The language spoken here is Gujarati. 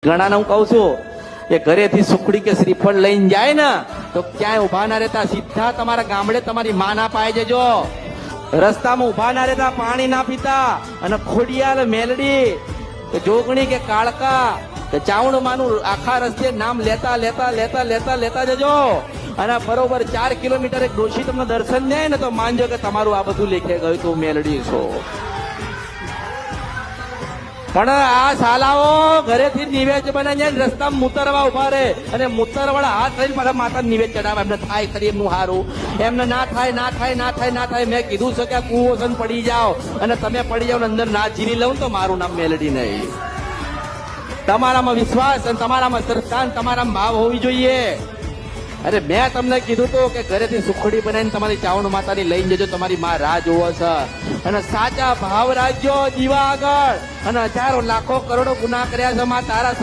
ઘણાને હું કહું છું કે ઘરેથી સુખડી કે શ્રીફળ લઈને જાય ને તો ક્યાંય ઉભા ના રહેતા, સીધા તમારા ગામડે તમારી માં ના પાય જજો. રસ્તામાં ઉભા ના રહેતા, પાણી ના પીતા, અને ખોડિયાલ, મેલડી કે જોગણી કે કાળકા કે ચાવણ માનું આખા રસ્તે નામ લેતા લેતા લેતા લેતા લેતા જજો. અને બરોબર 4 કિલોમીટર એક ડોશી તમને દર્શન થાય ને તો માનજો કે તમારું આ બધું લેખે ગયું, તું મેલડી છો. પણ આ શાલાઓ ઘરેથી નિવેદ બનાવી જાય, રસ્તામાં મુતરવા ઉભા રહે અને મુતરવાળા હાથ થઈને મારા માતા નિવેદ ચડાવે. એમને થાય ખરી એમનું સારું, એમને ના થાય ના થાય ના થાય ના થાય. મેં કીધું છે કે આ કુઓસન પડી જાઓ અને તમે પડી જાઓ અંદર ના જીરી લઉં તો મારું નામ મેલડી નહીં. તમારામાં વિશ્વાસ અને તમારામાં શ્રદ્ધા, તમારામાં ભાવ હોવી જોઈએ. અરે મેં તમને કીધું તો કે ઘરેથી સુખડી બનાવીને તમારી ચાવણ માતાની લઈને જજો, તમારી માં રાહ જોવો છે. અને સાચા ભાવ રાખજો દીવા આગળ. અને હજારો લાખો કરોડો ગુના કર્યા છે માં તારા